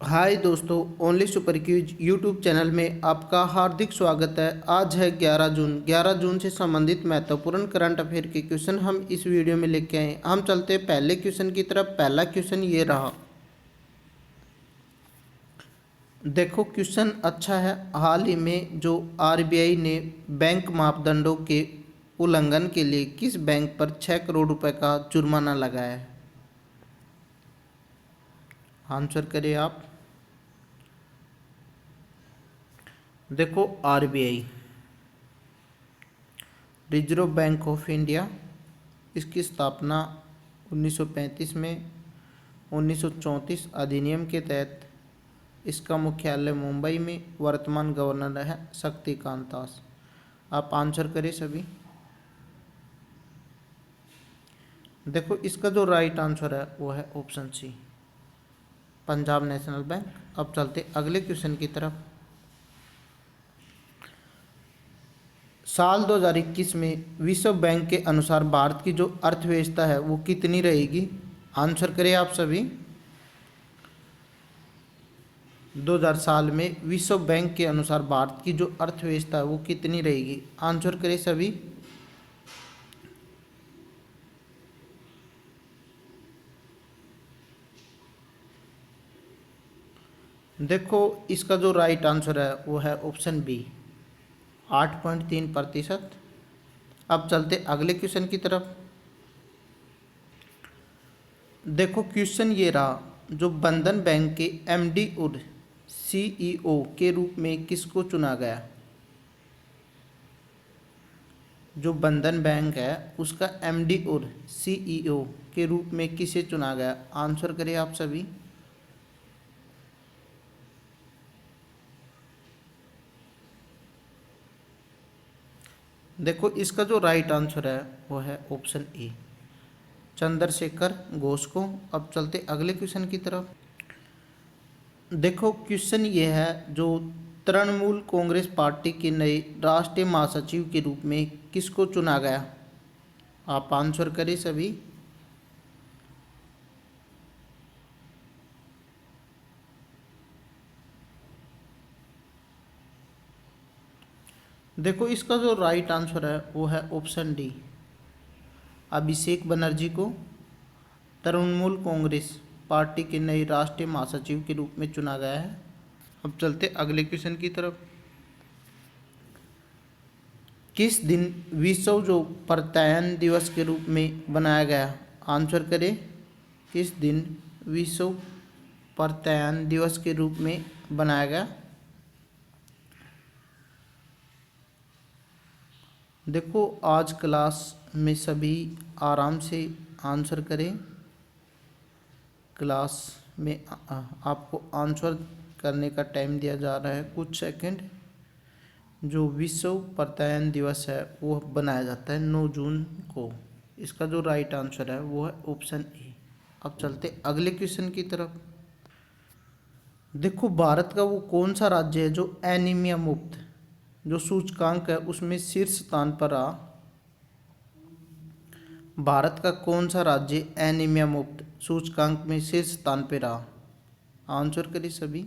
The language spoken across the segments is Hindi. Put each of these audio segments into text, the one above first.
हाय दोस्तों, ओनली सुपर क्यूज यूट्यूब चैनल में आपका हार्दिक स्वागत है। आज है 11 जून। 11 जून से संबंधित महत्वपूर्ण करंट अफेयर के क्वेश्चन हम इस वीडियो में लेके आए। हम चलते हैं पहले क्वेश्चन की तरफ। पहला क्वेश्चन ये रहा। देखो क्वेश्चन अच्छा है। हाल ही में जो आरबीआई ने बैंक मापदंडों के उल्लंघन के लिए किस बैंक पर 6 करोड़ रुपए का जुर्माना लगाया है? आंसर करिए आप। देखो RBI reserve bank of India, इसकी स्थापना 1935 में 1934 अधिनियम के तहत। इसका मुख्यालय मुंबई में। वर्तमान गवर्नर है शक्तिकांत दास। आप आंसर करें सभी। देखो इसका जो राइट आंसर है वो है option C, Punjab National Bank. अब चलते अगले क्वेश्चन की तरफ। साल 2021 में विश्व बैंक के अनुसार भारत की जो अर्थव्यवस्था है वो कितनी रहेगी? आंसर करें आप सभी। 2000 साल में विश्व बैंक के अनुसार भारत की जो अर्थव्यवस्था है वो कितनी रहेगी? आंसर करें सभी। देखो इसका जो राइट आंसर है वो है ऑप्शन बी, 8.3%। अब चलते अगले क्वेश्चन की तरफ। देखो क्वेश्चन ये रहा। जो बंधन बैंक के एमडी और सीईओ के रूप में किसको चुना गया? जो बंधन बैंक है उसका एमडी और सीईओ के रूप में किसे चुना गया? आंसर करें आप सभी। देखो इसका जो राइट आंसर है वो है ऑप्शन ए, चंद्रशेखर घोष को। अब चलते अगले क्वेश्चन की तरफ। देखो क्वेश्चन ये है। जो तृणमूल कांग्रेस पार्टी के नए राष्ट्रीय महासचिव के रूप में किसको चुना गया? आप आंसर करें सभी। देखो इसका जो राइट आंसर है वो है ऑप्शन डी, अभिषेक बनर्जी को तृणमूल कांग्रेस पार्टी के नए राष्ट्रीय महासचिव के रूप में चुना गया है। अब चलते अगले क्वेश्चन की तरफ। किस दिन विश्व जो प्रत्यायन दिवस के रूप में बनाया गया? आंसर करें। किस दिन विश्व प्रत्यायन दिवस के रूप में बनाया गया? देखो आज क्लास में सभी आराम से आंसर करें। क्लास में आपको आंसर करने का टाइम दिया जा रहा है कुछ सेकंड। जो विश्व प्रत्यायन दिवस है वो बनाया जाता है 9 जून को। इसका जो राइट आंसर है वो है ऑप्शन ए। अब चलते अगले क्वेश्चन की तरफ। देखो भारत का वो कौन सा राज्य है जो एनीमिया मुक्त जो सूचकांक है उसमें शीर्ष स्थान पर रहा? भारत का कौन सा राज्य एनीमिया मुक्त सूचकांक में शीर्ष स्थान पर रहा? आंसर करिए सभी।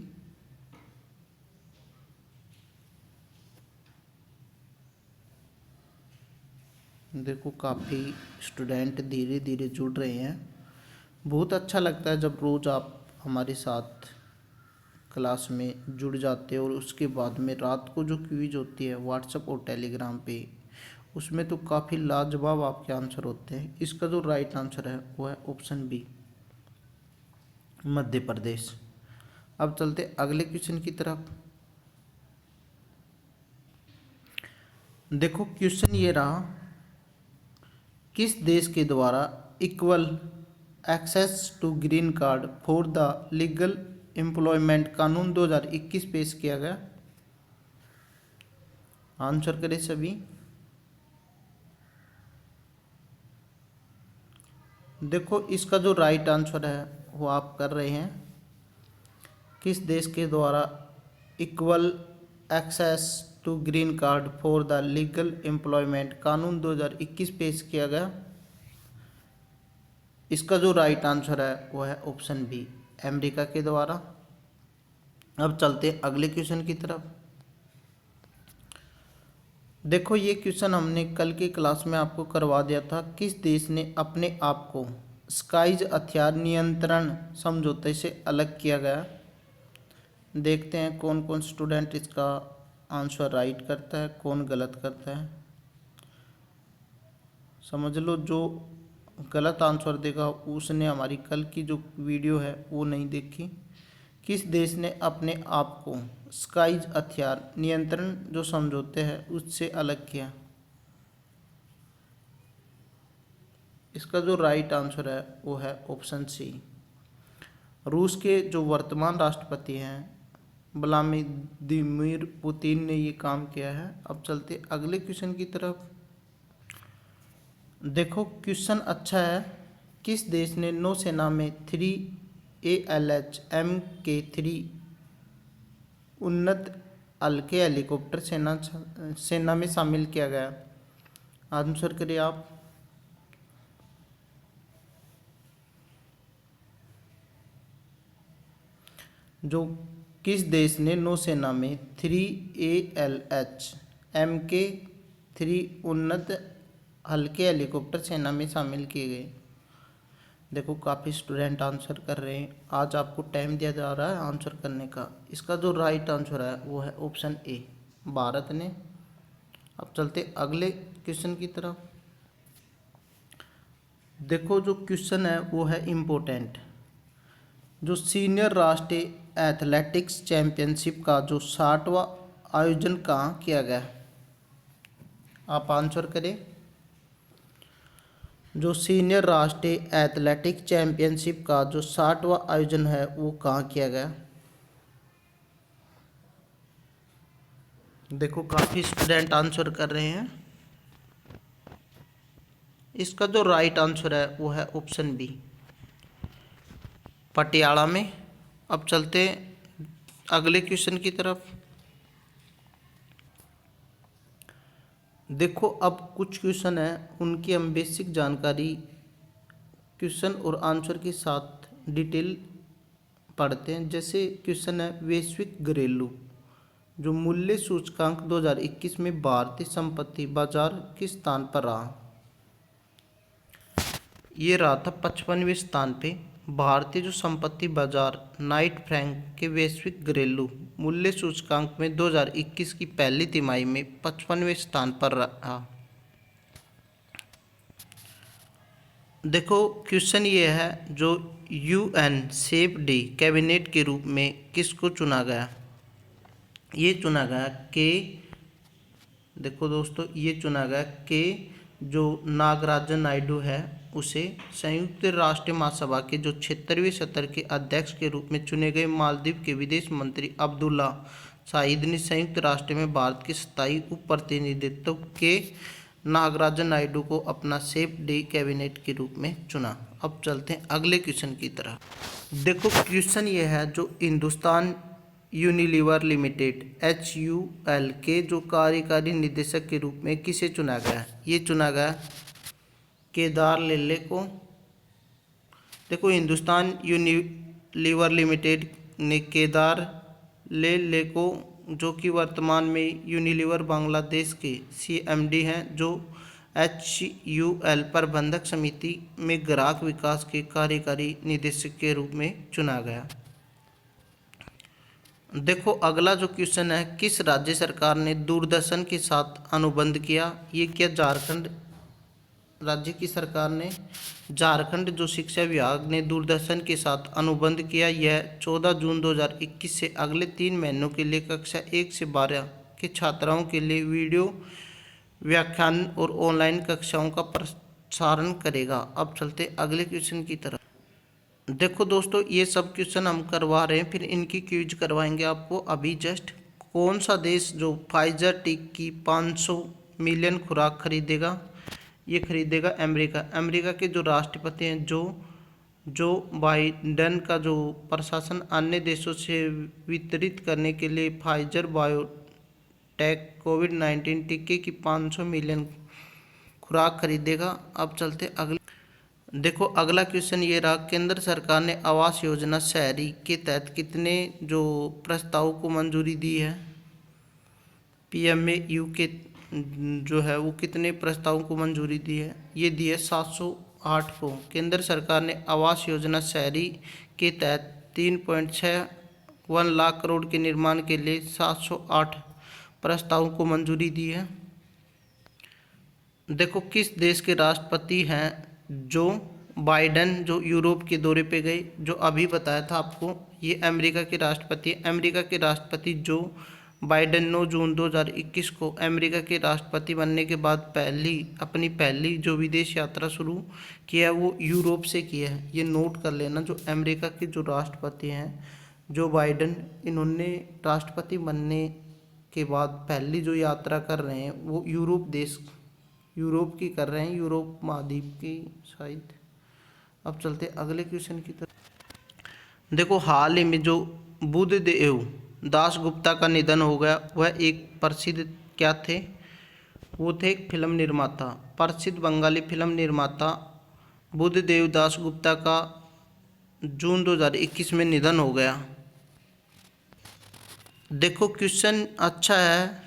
देखो काफ़ी स्टूडेंट धीरे धीरे जुड़ रहे हैं। बहुत अच्छा लगता है जब रोज़ आप हमारे साथ क्लास में जुड़ जाते हो। और उसके बाद में रात को जो क्विज होती है व्हाट्सएप और टेलीग्राम पे, उसमें तो काफ़ी लाजवाब आपके आंसर होते हैं। इसका जो राइट आंसर है वो है ऑप्शन बी, मध्य प्रदेश। अब चलते अगले क्वेश्चन की तरफ। देखो क्वेश्चन ये रहा। किस देश के द्वारा equal access to green card for the legal employment कानून 2021 पेश किया गया? आंसर करें सभी। देखो इसका जो राइट आंसर है वो आप कर रहे हैं। किस देश के द्वारा equal access to green card for the legal employment कानून 2021 पेश किया गया? इसका जो राइट आंसर है वो है ऑप्शन बी, अमेरिका के द्वारा। अब चलते हैं अगले क्वेश्चन की तरफ। देखो ये क्वेश्चन हमने कल की क्लास में आपको करवा दिया था। किस देश ने अपने आप को स्काईज हथियार नियंत्रण समझौते से अलग किया गया? देखते हैं कौन कौन स्टूडेंट इसका आंसर राइट करता है, कौन गलत करता है। समझ लो जो गलत आंसर देगा उसने हमारी कल की जो वीडियो है वो नहीं देखी। किस देश ने अपने आप को स्काईज हथियार नियंत्रण जो समझौते हैं उससे अलग किया? इसका जो राइट आंसर है वो है ऑप्शन सी। रूस के जो वर्तमान राष्ट्रपति हैं व्लादिमीर पुतिन ने ये काम किया है। अब चलते अगले क्वेश्चन की तरफ। देखो क्वेश्चन अच्छा है। किस देश ने नौसेना में 3 ALH-MK3 उन्नत हल्के हेलीकॉप्टर सेना में शामिल किया गया? आंसर करिए आप। जो किस देश ने नौसेना में 3 ALH-MK3 उन्नत हल्के हेलीकॉप्टर सेना में शामिल किए गए? देखो काफ़ी स्टूडेंट आंसर कर रहे हैं। आज आपको टाइम दिया जा रहा है आंसर करने का। इसका जो राइट आंसर है वो है ऑप्शन ए, भारत ने। अब चलते अगले क्वेश्चन की तरफ। देखो जो क्वेश्चन है वो है इम्पोर्टेंट। जो सीनियर राष्ट्रीय एथलेटिक्स चैंपियनशिप का जो 60वां आयोजन कहाँ किया गया? आप आंसर करें। जो सीनियर राष्ट्रीय एथलेटिक्स चैंपियनशिप का जो 60वां आयोजन है वो कहाँ किया गया? देखो काफ़ी स्टूडेंट आंसर कर रहे हैं। इसका जो राइट आंसर है वो है ऑप्शन बी, पटियाला में। अब चलते अगले क्वेश्चन की तरफ। देखो अब कुछ क्वेश्चन है उनकी हम बेसिक जानकारी क्वेश्चन और आंसर के साथ डिटेल पढ़ते हैं। जैसे क्वेश्चन है वैश्विक घरेलू जो मूल्य सूचकांक 2021 में भारतीय संपत्ति बाजार किस स्थान पर रहा? ये रहा था 55वें स्थान पे। भारतीय जो संपत्ति बाजार नाइट फ्रैंक के वैश्विक घरेलू मूल्य सूचकांक में 2021 की पहली तिमाही में 55वें स्थान पर रहा। देखो क्वेश्चन ये है जो UN सेफ डे कैबिनेट के रूप में किसको चुना गया? ये चुना गया कि देखो दोस्तों ये चुना गया कि जो नागराजन नायडू है उसे संयुक्त राष्ट्र महासभा के जो 76वें सत्र के अध्यक्ष के रूप में चुने गए मालदीव के विदेश मंत्री अब्दुल्ला शाहिद ने संयुक्त राष्ट्र में भारत के स्थायी उप प्रतिनिधित्व के नागराजन नायडू को अपना सेफ डे कैबिनेट के रूप में चुना। अब चलते हैं अगले क्वेश्चन की तरफ। देखो क्वेश्चन ये है जो हिंदुस्तान यूनिलीवर लिमिटेड HUL के जो कार्यकारी निदेशक के रूप में किसे चुना गया? ये चुना गया केदार लेले को। देखो हिंदुस्तान यूनिलीवर लिमिटेड ने केदार लेले को जो कि वर्तमान में यूनिलीवर बांग्लादेश के CMD हैं जो HUL प्रबंधक समिति में ग्राहक विकास के कार्यकारी निदेशक के रूप में चुना गया। देखो अगला जो क्वेश्चन है किस राज्य सरकार ने दूरदर्शन के साथ अनुबंध किया? ये क्या झारखंड राज्य की सरकार ने, झारखंड जो शिक्षा विभाग ने दूरदर्शन के साथ अनुबंध किया। यह 14 जून 2021 से अगले 3 महीनों के लिए कक्षा 1 से 12 के छात्राओं के लिए वीडियो व्याख्यान और ऑनलाइन कक्षाओं का प्रसारण करेगा। अब चलते अगले क्वेश्चन की तरफ। देखो दोस्तों ये सब क्वेश्चन हम करवा रहे हैं, फिर इनकी क्विज करवाएंगे आपको अभी जस्ट। कौन सा देश जो फाइजर टीक की 500 मिलियन खुराक खरीदेगा? ये खरीदेगा अमेरिका। अमेरिका के जो राष्ट्रपति हैं जो बाइडेन का जो प्रशासन अन्य देशों से वितरित करने के लिए फाइजर बायोटेक कोविड-19 टीके की 500 मिलियन खुराक खरीदेगा। अब चलते अगले। देखो अगला क्वेश्चन ये रहा, केंद्र सरकार ने आवास योजना शहरी के तहत कितने जो प्रस्ताव को मंजूरी दी है। PMAU के जो है वो कितने प्रस्तावों को मंजूरी दी है, ये दी है 708 को। केंद्र सरकार ने आवास योजना शहरी के तहत 3.61 लाख करोड़ के निर्माण के लिए 708 प्रस्तावों को मंजूरी दी है। देखो किस देश के राष्ट्रपति हैं जो बाइडन जो यूरोप के दौरे पे गए, जो अभी बताया था आपको, ये अमेरिका के राष्ट्रपति। अमेरिका के राष्ट्रपति जो बाइडन 9 जून 2021 को अमेरिका के राष्ट्रपति बनने के बाद अपनी पहली जो विदेश यात्रा शुरू किया है वो यूरोप से किया है। ये नोट कर लेना, जो अमेरिका के जो राष्ट्रपति हैं जो बाइडन, इन्होंने राष्ट्रपति बनने के बाद पहली जो यात्रा कर रहे हैं वो यूरोप की कर रहे हैं, यूरोप महाद्वीप की शायद। अब चलते अगले क्वेश्चन की तरफ। देखो हाल ही में जो बुद्धदेव दास गुप्ता का निधन हो गया, वह एक प्रसिद्ध क्या थे, वो थे एक फिल्म निर्माता, प्रसिद्ध बंगाली फिल्म निर्माता बुद्धदेव दास गुप्ता का जून 2021 में निधन हो गया। देखो क्वेश्चन अच्छा है,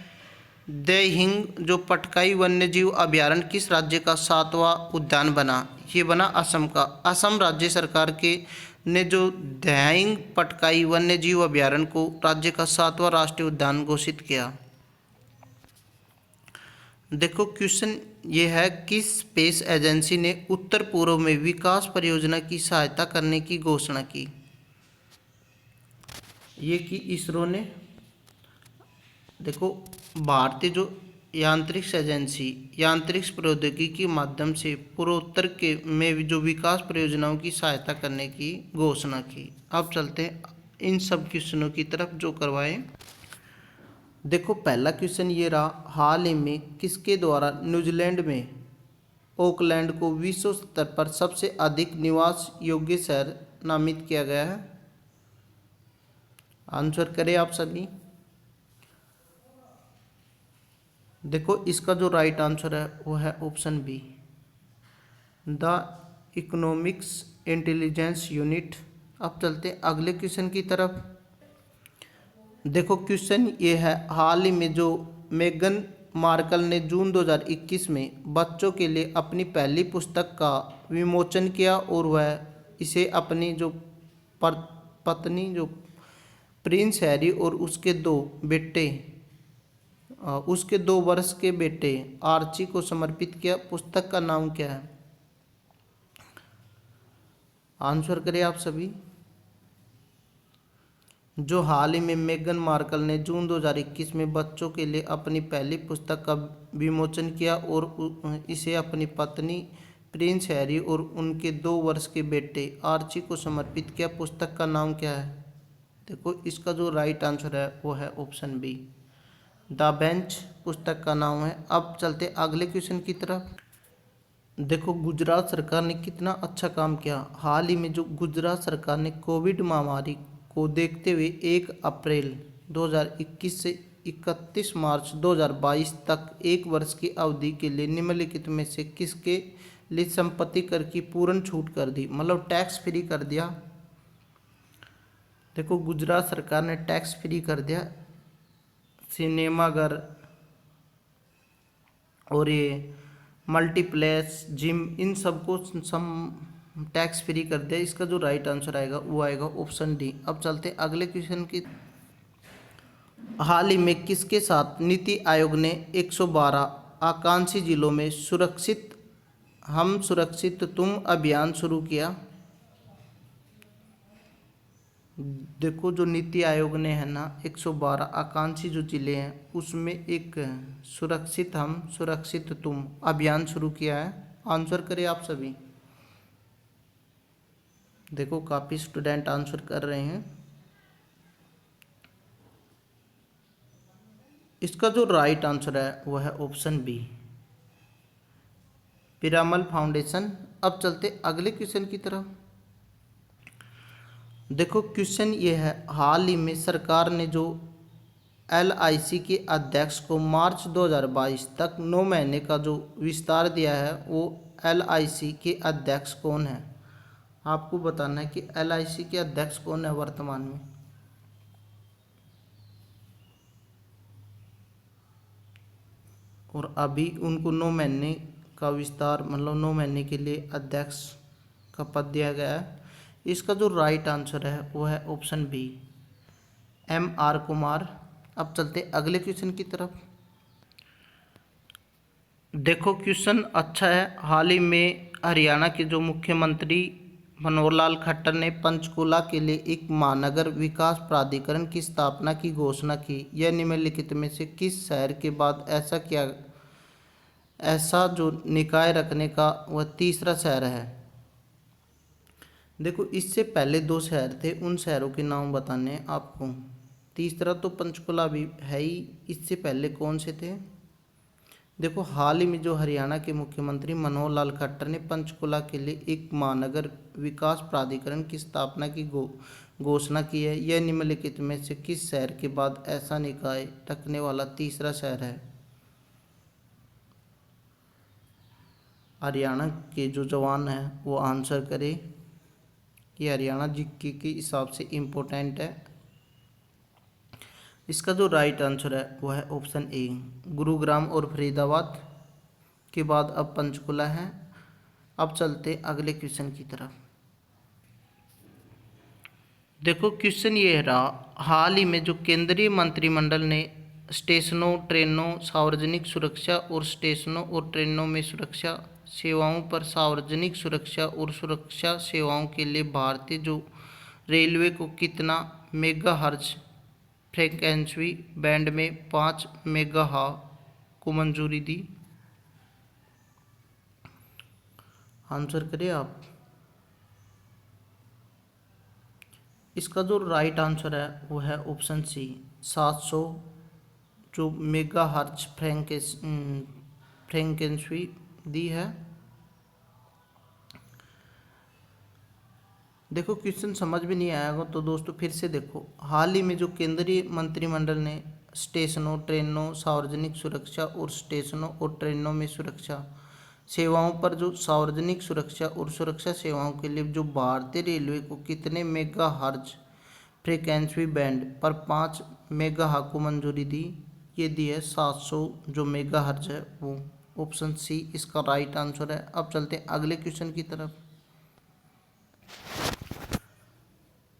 देहिंग जो पटकाई वन्यजीव अभयारण्य किस राज्य का 7वां उद्यान बना, ये बना असम का। असम राज्य सरकार के ने जो देहिंग पटकाई वन्यजीव अभयारण्य को राज्य का 7वां राष्ट्रीय उद्यान घोषित किया। देखो क्वेश्चन ये है, किस स्पेस एजेंसी ने उत्तर पूर्व में विकास परियोजना की सहायता करने की घोषणा की, ये की इसरो ने। देखो भारतीय जो यांत्रिक्ष एजेंसी यांत्रिक्ष प्रौद्योगिकी के माध्यम से पूर्वोत्तर के में जो विकास परियोजनाओं की सहायता करने की घोषणा की। अब चलते हैं इन सब क्वेश्चनों की तरफ जो करवाए। देखो पहला क्वेश्चन ये रहा, हाल ही में किसके द्वारा न्यूजीलैंड में ऑकलैंड को विश्व स्तर पर सबसे अधिक निवास योग्य शहर नामित किया गया है। आंसर करें आप सभी। देखो इसका जो राइट आंसर है वो है option B, the Economics Intelligence Unit. अब चलते अगले क्वेश्चन की तरफ। देखो क्वेश्चन ये है, हाल ही में जो मेगन मार्कल ने जून 2021 में बच्चों के लिए अपनी पहली पुस्तक का विमोचन किया और वह इसे अपनी जो पत्नी जो प्रिंस हैरी और उसके 2 वर्ष के बेटे आर्ची को समर्पित किया। पुस्तक का नाम क्या है, आंसर करें आप सभी। जो हाल ही में मेगन मार्कल ने जून 2021 में बच्चों के लिए अपनी पहली पुस्तक का विमोचन किया और इसे अपनी पत्नी प्रिंस हैरी और उनके 2 वर्ष के बेटे आर्ची को समर्पित किया। पुस्तक का नाम क्या है। देखो इसका जो राइट आंसर है वो है ऑप्शन बी, द बेंच पुस्तक का नाम है। अब चलते अगले क्वेश्चन की तरफ। देखो गुजरात सरकार ने कितना अच्छा काम किया। हाल ही में जो गुजरात सरकार ने कोविड महामारी को देखते हुए 1 अप्रैल 2021 से 31 मार्च 2022 तक 1 वर्ष की अवधि के लिए निम्नलिखित में से किसके लिए संपत्ति कर की पूर्ण छूट कर दी, मतलब टैक्स फ्री कर दिया। देखो गुजरात सरकार ने टैक्स फ्री कर दिया सिनेमाघर और ये मल्टीप्लेक्स जिम, इन सबको टैक्स फ्री कर दिया। इसका जो राइट आंसर आएगा वो आएगा ऑप्शन डी। अब चलते अगले क्वेश्चन की। हाल ही में किसके साथ नीति आयोग ने 112 आकांक्षी जिलों में सुरक्षित हम सुरक्षित तुम अभियान शुरू किया। देखो जो नीति आयोग ने है ना 112 आकांक्षी जो जिले हैं उसमें एक सुरक्षित हम सुरक्षित तुम अभियान शुरू किया है। आंसर करें आप सभी। देखो काफ़ी स्टूडेंट आंसर कर रहे हैं। इसका जो राइट आंसर है वो है ऑप्शन बी, पिरामल फाउंडेशन। अब चलते अगले क्वेश्चन की तरफ। देखो क्वेश्चन ये है, हाल ही में सरकार ने जो LIC के अध्यक्ष को मार्च 2022 तक 9 महीने का जो विस्तार दिया है वो LIC के अध्यक्ष कौन है? आपको बताना है कि LIC के अध्यक्ष कौन है वर्तमान में। और अभी उनको 9 महीने का विस्तार, मतलब 9 महीने के लिए अध्यक्ष का पद दिया गया है। इसका जो राइट आंसर है वो है ऑप्शन बी, MR कुमार। अब चलते अगले क्वेश्चन की तरफ। देखो क्वेश्चन अच्छा है। हाल ही में हरियाणा के जो मुख्यमंत्री मनोहर लाल खट्टर ने पंचकुला के लिए एक महानगर विकास प्राधिकरण की स्थापना की घोषणा की। यह निम्नलिखित में से किस शहर के बाद ऐसा जो निकाय रखने का वह तीसरा शहर है? देखो इससे पहले 2 शहर थे, उन शहरों के नाम बताने हैं आपको। तीसरा तो पंचकुला भी है ही, इससे पहले कौन से थे? देखो हाल ही में जो हरियाणा के मुख्यमंत्री मनोहर लाल खट्टर ने पंचकुला के लिए एक महानगर विकास प्राधिकरण की स्थापना की घोषणा की है। यह निम्नलिखित में से किस शहर के बाद ऐसा निकाय रखने वाला तीसरा शहर है? हरियाणा के जो जवान हैं वो आंसर करें कि हरियाणा जीके के हिसाब से इम्पोर्टेंट है। इसका जो राइट आंसर है वो है ऑप्शन ए, गुरुग्राम और फरीदाबाद के बाद अब पंचकुला है। अब चलते अगले क्वेश्चन की तरफ। देखो क्वेश्चन ये रहा, हाल ही में जो केंद्रीय मंत्रिमंडल ने स्टेशनों, ट्रेनों, सार्वजनिक सुरक्षा और स्टेशनों और ट्रेनों में सुरक्षा सेवाओं पर सार्वजनिक सुरक्षा और सुरक्षा सेवाओं के लिए भारतीय जो रेलवे को कितना मेगाहर्ट्ज फ्रीक्वेंसी बैंड में 5 मेगाहर्ट्ज को मंजूरी दी? आंसर करिए आप। इसका जो राइट आंसर है वो है ऑप्शन सी, 700 जो मेगाहर्ट्ज फ्रीक्वेंसी दी है। देखो क्वेश्चन समझ भी नहीं आएगा तो दोस्तों फिर से देखो। हाल ही में जो केंद्रीय मंत्रिमंडल ने स्टेशनों, ट्रेनों, सार्वजनिक सुरक्षा और स्टेशनों और ट्रेनों में सुरक्षा सेवाओं पर जो सार्वजनिक सुरक्षा और सुरक्षा सेवाओं के लिए जो भारतीय रेलवे को कितने मेगाहर्ट्ज फ्रीक्वेंसी बैंड पर 5 मेगाहर्ट्ज को मंजूरी दी? ये दी है 700 जो मेगाहर्ट्ज है वो। ऑप्शन सी इसका राइट आंसर है। अब चलते हैं अगले क्वेश्चन की तरफ।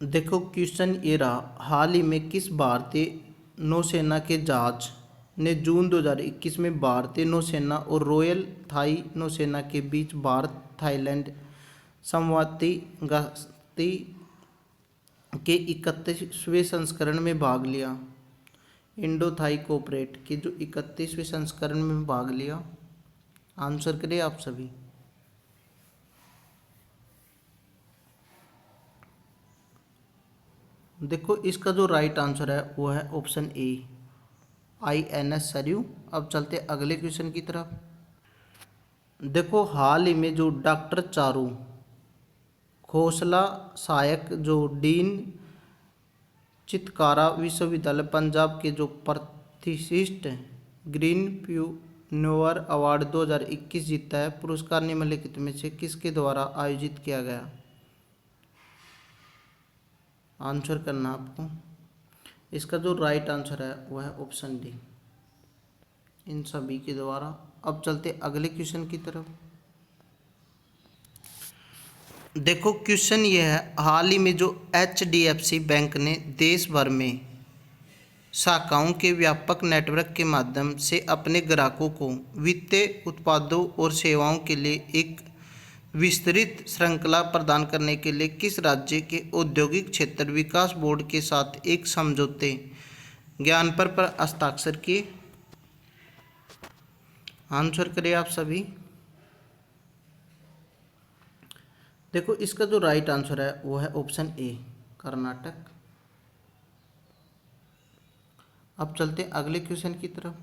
देखो क्वेश्चन ये रहा, हाल ही में किस भारतीय नौसेना के जहाज ने जून 2021 में भारतीय नौसेना और रॉयल थाई नौसेना के बीच भारत थाईलैंड समझौते के 31वें संस्करण में भाग लिया? इंडो थाई कोऑपरेट के जो 31वें संस्करण में भाग लिया? आंसर करें आप सभी। देखो इसका जो राइट आंसर है वो है ऑप्शन ए, INS सरयू। अब चलते अगले क्वेश्चन की तरफ। देखो हाल ही में जो डॉक्टर चारू खोसला सहायक जो डीन चितकारा विश्वविद्यालय पंजाब के जो प्रतिष्ठित ग्रीन प्यूनोवर अवार्ड 2021 जीता है, पुरस्कार निम्नलिखित में से किसके द्वारा आयोजित किया गया? आंसर करना आपको। इसका जो राइट आंसर है वो है ऑप्शन डी, इन सभी के द्वारा। अब चलते अगले क्वेश्चन की तरफ। देखो क्वेश्चन ये है, हाल ही में जो HDFC बैंक ने देश भर में शाखाओं के व्यापक नेटवर्क के माध्यम से अपने ग्राहकों को वित्तीय उत्पादों और सेवाओं के लिए एक विस्तृत श्रृंखला प्रदान करने के लिए किस राज्य के औद्योगिक क्षेत्र विकास बोर्ड के साथ एक समझौते ज्ञापन पर हस्ताक्षर किए? आंसर करें आप सभी। देखो इसका जो राइट आंसर है वो है ऑप्शन ए, कर्नाटक। अब चलते अगले क्वेश्चन की तरफ।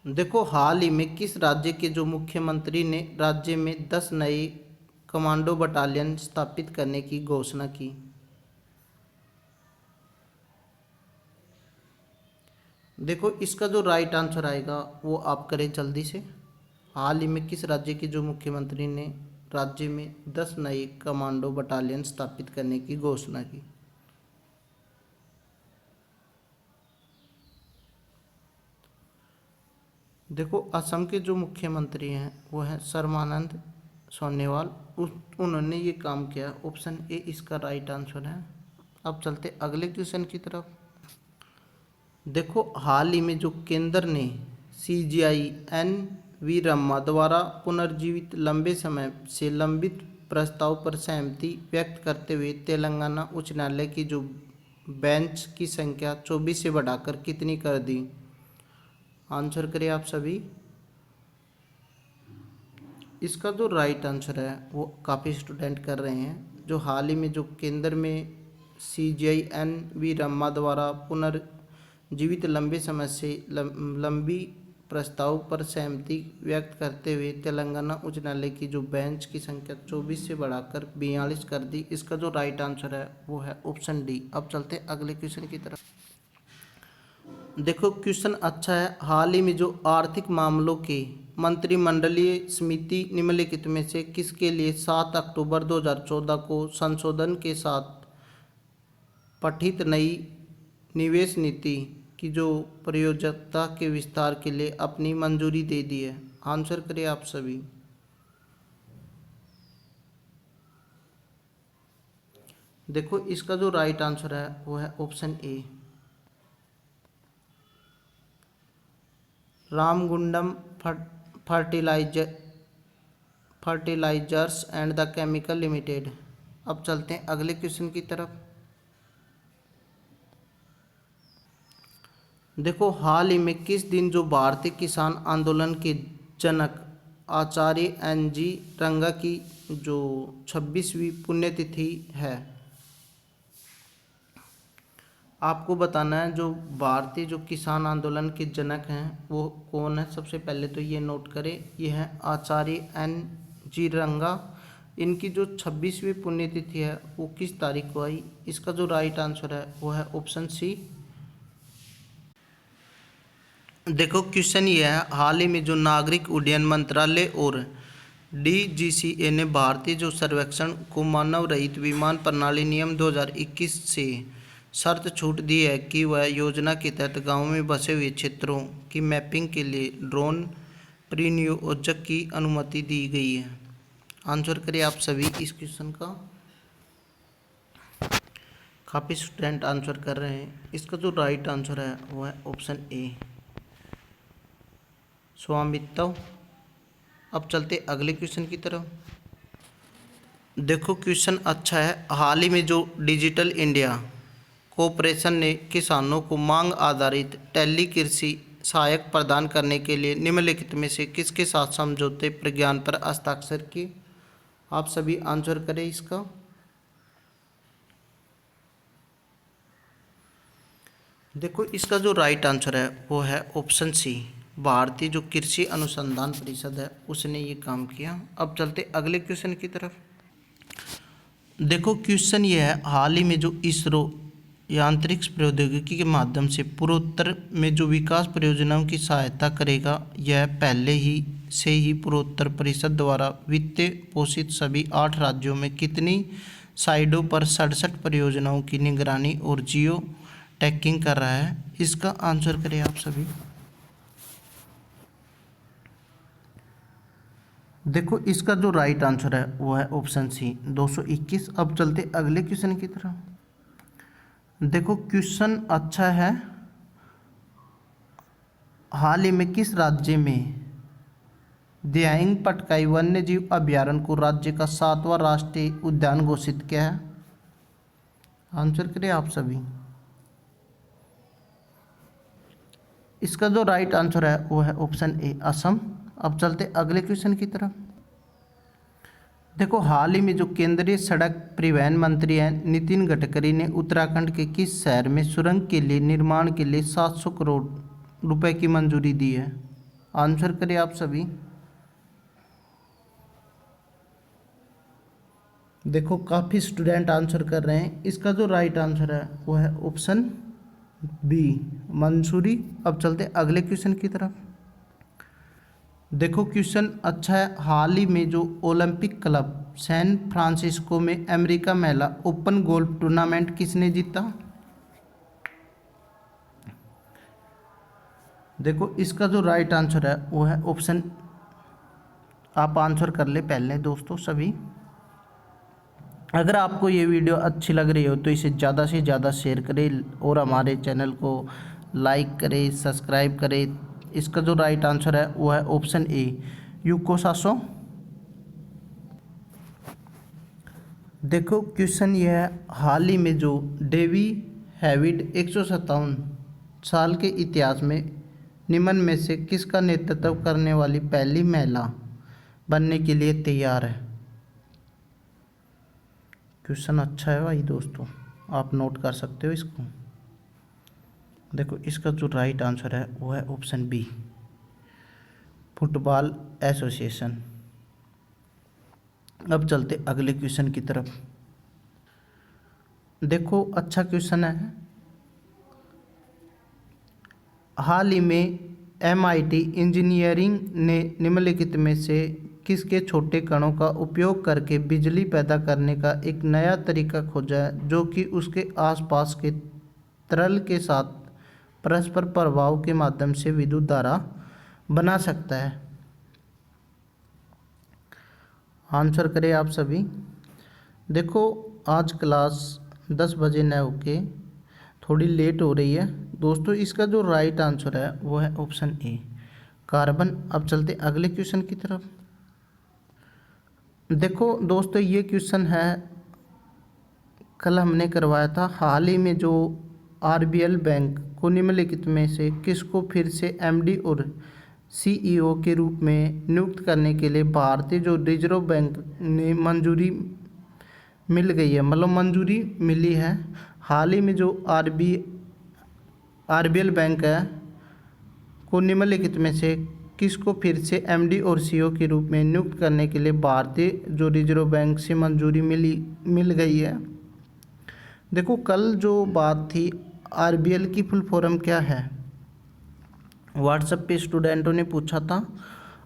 देखो हाल ही में किस राज्य के जो मुख्यमंत्री ने राज्य में 10 नए कमांडो बटालियन स्थापित करने की घोषणा की? देखो इसका जो राइट आंसर आएगा वो आप करें जल्दी से। हाल ही में किस राज्य के जो मुख्यमंत्री ने राज्य में 10 नए कमांडो बटालियन स्थापित करने की घोषणा की? देखो, असम के जो मुख्यमंत्री हैं वो हैं सर्बानंद सोनोवाल। उन्होंने ये काम किया। ऑप्शन ए इसका राइट आंसर है। अब चलते अगले क्वेश्चन की तरफ। देखो, हाल ही में जो केंद्र ने CGI NV रम्मा द्वारा पुनर्जीवित लंबे समय से लंबित प्रस्ताव पर सहमति व्यक्त करते हुए तेलंगाना उच्च न्यायालय की जो बेंच की संख्या 24 से बढ़ाकर कितनी कर दी? आंसर करें आप सभी। इसका जो राइट आंसर है वो काफ़ी स्टूडेंट कर रहे हैं। जो हाल ही में जो केंद्र में CGI NV रम्मा द्वारा पुनर्जीवित लंबे समय से लंबी प्रस्ताव पर सहमति व्यक्त करते हुए तेलंगाना उच्च न्यायालय की जो बेंच की संख्या 24 से बढ़ाकर 42 कर दी। इसका जो राइट आंसर है वो है ऑप्शन डी। अब चलते अगले क्वेश्चन की तरफ। देखो, क्वेश्चन अच्छा है। हाल ही में जो आर्थिक मामलों के मंत्रिमंडलीय समिति निम्नलिखित में से किसके लिए 7 अक्टूबर 2014 को संशोधन के साथ पठित नई निवेश नीति की जो प्रयोज्यता के विस्तार के लिए अपनी मंजूरी दे दी है? आंसर करें आप सभी। देखो, इसका जो राइट आंसर है वो है option A, Ramagundam Fertilizers and the Chemical Limited. अब चलते हैं अगले क्वेश्चन की तरफ। देखो, हाल ही में किस दिन जो भारतीय किसान आंदोलन के जनक आचार्य NG रंगा की जो 26वीं पुण्यतिथि है? आपको बताना है जो भारतीय जो किसान आंदोलन के जनक हैं वो कौन है। सबसे पहले तो ये नोट करें, ये है आचार्य NG रंगा। इनकी जो 26वीं पुण्यतिथि है वो किस तारीख को आई? इसका जो राइट आंसर है वो है ऑप्शन सी। देखो, क्वेश्चन ये है, हाल ही में जो नागरिक उड्डयन मंत्रालय और DGCA ने भारतीय जो सर्वेक्षण को मानव रहित विमान प्रणाली नियम 2021 से शर्त छूट दी है कि वह योजना के तहत गाँव में बसे हुए क्षेत्रों की मैपिंग के लिए ड्रोन परिनियोजक की अनुमति दी गई है। आंसर करें आप सभी इस क्वेश्चन का। काफ़ी स्टूडेंट आंसर कर रहे हैं। इसका जो राइट आंसर है वो है ऑप्शन ए, स्वामित्व। अब चलते अगले क्वेश्चन की तरफ। देखो, क्वेश्चन अच्छा है। हाल ही में जो डिजिटल इंडिया कॉरपोरेशन ने किसानों को मांग आधारित टेली कृषि सहायक प्रदान करने के लिए निम्नलिखित में से किसके साथ समझौते प्रज्ञान पर हस्ताक्षर किए? आप सभी आंसर करें इसका। देखो, इसका जो राइट आंसर है वो है ऑप्शन सी, भारतीय जो कृषि अनुसंधान परिषद है उसने ये काम किया। अब चलते अगले क्वेश्चन की तरफ। देखो, क्वेश्चन ये है, हाल ही में जो इसरो यांत्रिक प्रौद्योगिकी के माध्यम से पूर्वोत्तर में जो विकास परियोजनाओं की सहायता करेगा, यह पहले ही से ही पूर्वोत्तर परिषद द्वारा वित्त पोषित सभी 8 राज्यों में कितनी साइटों पर 67 परियोजनाओं की निगरानी और जियो टैगिंग कर रहा है? इसका आंसर करें आप सभी। देखो, इसका जो राइट आंसर है वो है ऑप्शन सी, 221। अब चलते अगले क्वेश्चन की तरफ। देखो, क्वेश्चन अच्छा है। हाल ही में किस राज्य में दियाइंग पटकाई वन्यजीव अभयारण्य को राज्य का 7वां राष्ट्रीय उद्यान घोषित किया है? आंसर करें आप सभी। इसका जो राइट आंसर है वो है ऑप्शन ए, असम। अब चलते अगले क्वेश्चन की तरफ। देखो, हाल ही में जो केंद्रीय सड़क परिवहन मंत्री हैं नितिन गडकरी ने उत्तराखंड के किस शहर में सुरंग के लिए निर्माण के लिए 700 करोड़ रुपए की मंजूरी दी है? आंसर करें आप सभी। देखो, काफ़ी स्टूडेंट आंसर कर रहे हैं। इसका जो राइट आंसर है वो है ऑप्शन बी, मंसूरी। अब चलते अगले क्वेश्चन की तरफ। देखो क्वेश्चन अच्छा है। हाल ही में जो ओलंपिक क्लब सैन फ्रांसिस्को में अमेरिका महिला ओपन गोल्फ टूर्नामेंट किसने जीता? देखो इसका जो राइट आंसर है वो है ऑप्शन, आप आंसर कर ले पहले दोस्तों सभी। अगर आपको ये वीडियो अच्छी लग रही हो तो इसे ज़्यादा से ज़्यादा शेयर करें और हमारे चैनल को लाइक करें, सब्सक्राइब करें। इसका जो राइट आंसर है वो है ऑप्शन ए, यूको सासो। देखो क्वेश्चन ये है, हाल ही में जो डेवी हैविड 157 साल के इतिहास में निम्न में से किसका नेतृत्व करने वाली पहली महिला बनने के लिए तैयार है? क्वेश्चन अच्छा है भाई दोस्तों, आप नोट कर सकते हो इसको। देखो इसका जो राइट आंसर है वो है ऑप्शन बी, फुटबॉल एसोसिएशन। अब चलते अगले क्वेश्चन की तरफ। देखो अच्छा क्वेश्चन है, हाल ही में MIT इंजीनियरिंग ने निम्नलिखित में से किसके छोटे कणों का उपयोग करके बिजली पैदा करने का एक नया तरीका खोजा है जो कि उसके आसपास के तरल के साथ परस्पर प्रभाव के माध्यम से विद्युत धारा बना सकता है? आंसर करें आप सभी। देखो आज क्लास 10 बजे न होके थोड़ी लेट हो रही है दोस्तों। इसका जो राइट आंसर है वो है ऑप्शन ए, कार्बन। अब चलते अगले क्वेश्चन की तरफ। देखो दोस्तों ये क्वेश्चन है, कल हमने करवाया था। हाल ही में जो RBL बैंक को निम्नलिखित में से किसको फिर से MD और CEO के रूप में नियुक्त करने के लिए भारतीय जो रिजर्व बैंक ने मंजूरी मिल गई है, मतलब मंजूरी मिली है। हाल ही में जो RBL बैंक है को निम्नलिखित में से किसको फिर से MD और CEO के रूप में नियुक्त करने के लिए भारतीय जो रिजर्व बैंक से मंजूरी मिल गई है? देखो कल जो बात थी, RBL की फुल फॉर्म क्या है, व्हाट्सएप पे स्टूडेंटों ने पूछा था,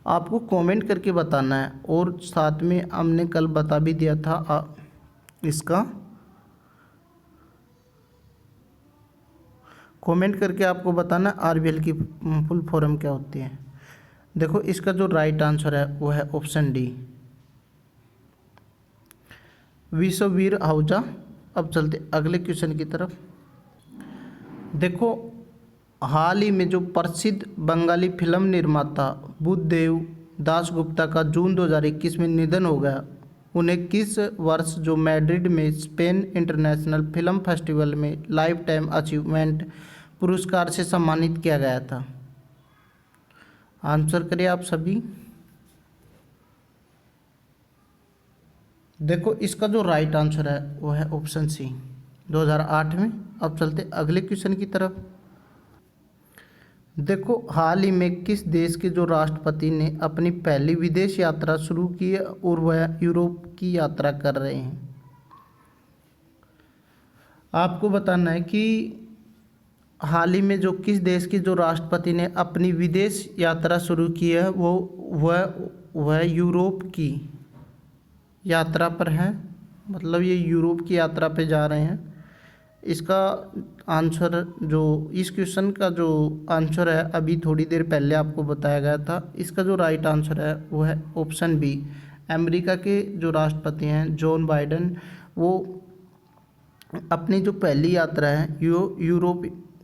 आपको कमेंट करके बताना है। और साथ में हमने कल बता भी दिया था इसका, कमेंट करके आपको बताना RBL की फुल फॉर्म क्या होती है। देखो इसका जो राइट आंसर है वो है ऑप्शन डी, विश्ववीर आहूजा। अब चलते अगले क्वेश्चन की तरफ। देखो हाल ही में जो प्रसिद्ध बंगाली फिल्म निर्माता बुद्धदेव दासगुप्ता का जून 2021 में निधन हो गया, उन्हें किस वर्ष जो मैड्रिड में स्पेन इंटरनेशनल फिल्म फेस्टिवल में लाइफ टाइम अचीवमेंट पुरस्कार से सम्मानित किया गया था? आंसर करिए आप सभी। देखो इसका जो राइट आंसर है वो है ऑप्शन सी, 2008 में। अब चलते अगले क्वेश्चन की तरफ। देखो हाल ही में किस देश के जो राष्ट्रपति ने अपनी पहली विदेश यात्रा शुरू की है और वह यूरोप की यात्रा कर रहे हैं? आपको बताना है कि हाल ही में जो किस देश के जो राष्ट्रपति ने अपनी विदेश यात्रा शुरू की है वह यूरोप की यात्रा पर है, मतलब ये यूरोप की यात्रा पे जा रहे हैं। इसका आंसर जो इस क्वेश्चन का जो आंसर है अभी थोड़ी देर पहले आपको बताया गया था। इसका जो राइट आंसर है वो है ऑप्शन बी, अमेरिका के जो राष्ट्रपति हैं जॉन बाइडेन, वो अपनी जो पहली यात्रा है यूरोप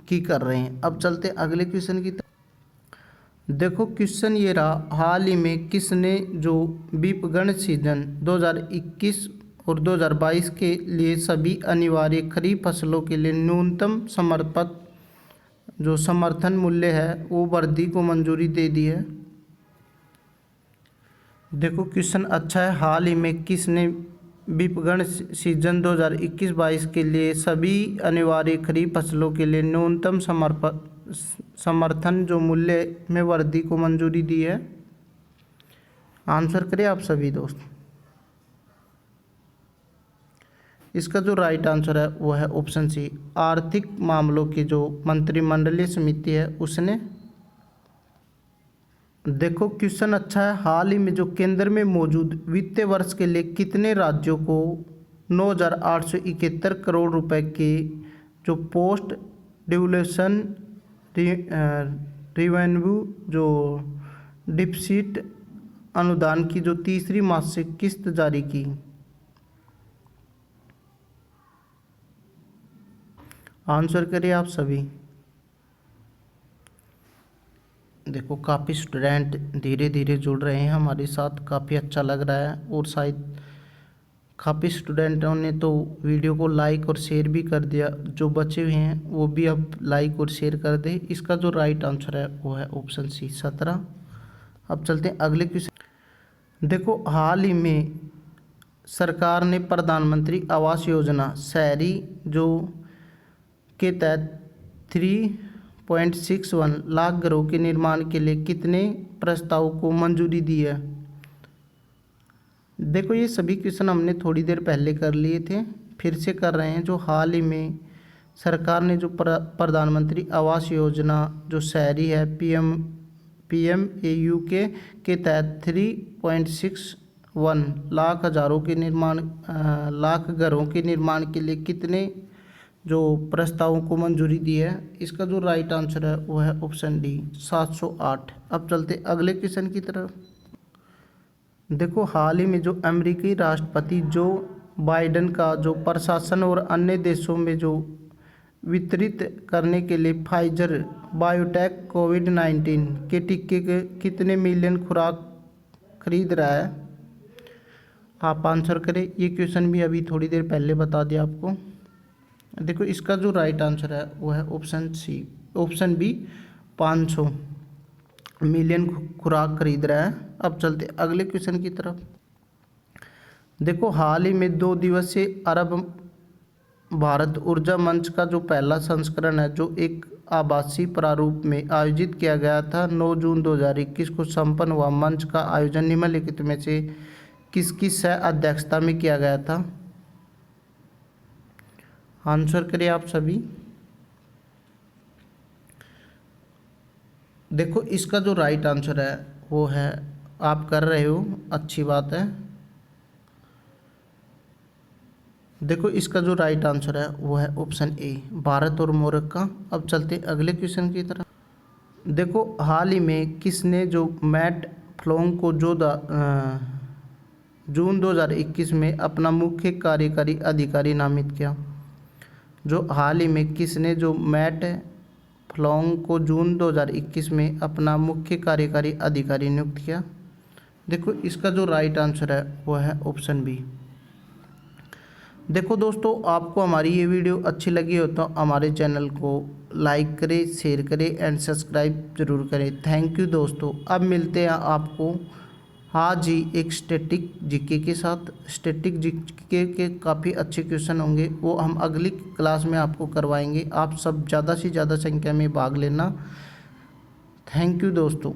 की कर रहे हैं। अब चलते अगले क्वेश्चन की तरफ। देखो क्वेश्चन ये रहा, हाल ही में किसने जो विपणन सीजन 2021 और 2022 के लिए सभी अनिवार्य खरीफ फसलों के लिए न्यूनतम समर्थन मूल्य है वो वृद्धि को मंजूरी दे दी है? देखो क्वेश्चन अच्छा है, हाल ही में किसने विपणन सीजन 2021-22 के लिए सभी अनिवार्य खरीफ फसलों के लिए न्यूनतम समर्थन जो मूल्य में वृद्धि को मंजूरी दी है? आंसर करें आप सभी दोस्त। इसका जो राइट आंसर है वो है ऑप्शन सी, आर्थिक मामलों की जो मंत्रिमंडलीय समिति है उसने। देखो क्वेश्चन अच्छा है। हाल ही में जो केंद्र में मौजूद वित्तीय वर्ष के लिए कितने राज्यों को 9,871 करोड़ रुपए के जो पोस्ट डिवोल्यूशन रिवेन्यू जो डिफिसिट अनुदान की जो तीसरी मासिक किस्त जारी की। आंसर करिए आप सभी। देखो काफ़ी स्टूडेंट धीरे धीरे जुड़ रहे हैं हमारे साथ, काफ़ी अच्छा लग रहा है। और शायद काफ़ी स्टूडेंटों ने तो वीडियो को लाइक और शेयर भी कर दिया, जो बचे हुए हैं वो भी अब लाइक और शेयर कर दें। इसका जो राइट आंसर है वो है ऑप्शन सी 17। अब चलते हैं अगले क्वेश्चन। देखो हाल ही में सरकार ने प्रधानमंत्री आवास योजना शहरी जो के तहत 3.61 लाख घरों के निर्माण के लिए कितने प्रस्तावों को मंजूरी दी है। देखो ये सभी क्वेश्चन हमने थोड़ी देर पहले कर लिए थे, फिर से कर रहे हैं। जो हाल ही में सरकार ने जो प्रधानमंत्री आवास योजना जो शहरी है PMAU के तहत 3.61 लाख घरों के निर्माण के लिए कितने जो प्रस्तावों को मंजूरी दी है। इसका जो राइट आंसर है वो है ऑप्शन डी 708। अब चलते अगले क्वेश्चन की तरफ। देखो हाल ही में जो अमेरिकी राष्ट्रपति जो बाइडेन का जो प्रशासन और अन्य देशों में जो वितरित करने के लिए फाइजर बायोटेक कोविड-19 के टीके के कितने मिलियन खुराक खरीद रहा है। आप आंसर करें। ये क्वेश्चन भी अभी थोड़ी देर पहले बता दिया आपको। देखो इसका जो राइट आंसर है वो है ऑप्शन बी 500 मिलियन खुराक खरीद रहा है। अब चलते अगले क्वेश्चन की तरफ। देखो हाल ही में 2 दिवसीय अरब भारत ऊर्जा मंच का जो पहला संस्करण है जो एक आभासी प्रारूप में आयोजित किया गया था 9 जून 2021 को संपन्न हुआ। मंच का आयोजन निम्नलिखित में से किसकी सह अध्यक्षता में किया गया था। आंसर करिए आप सभी। देखो इसका जो राइट आंसर है वो है, आप कर रहे हो अच्छी बात है। देखो इसका जो राइट आंसर है वो है ऑप्शन ए भारत और मोरक्को। अब चलते अगले क्वेश्चन की तरफ। देखो हाल ही में किसने जो मैट फ्लोंग को जो जून 2021 में अपना मुख्य कार्यकारी अधिकारी नामित किया। जो हाल ही में किसने जो मैट फ्लोंग को जून 2021 में अपना मुख्य कार्यकारी अधिकारी नियुक्त किया। देखो इसका जो राइट आंसर है वो है ऑप्शन बी। देखो दोस्तों आपको हमारी ये वीडियो अच्छी लगी हो तो हमारे चैनल को लाइक करें, शेयर करें एंड सब्सक्राइब जरूर करें। थैंक यू दोस्तों। अब मिलते हैं आपको आज ही एक स्टैटिक जीके के साथ। स्टैटिक जीके के काफ़ी अच्छे क्वेश्चन होंगे, वो हम अगली क्लास में आपको करवाएंगे। आप सब ज़्यादा से ज़्यादा संख्या में भाग लेना। थैंक यू दोस्तों।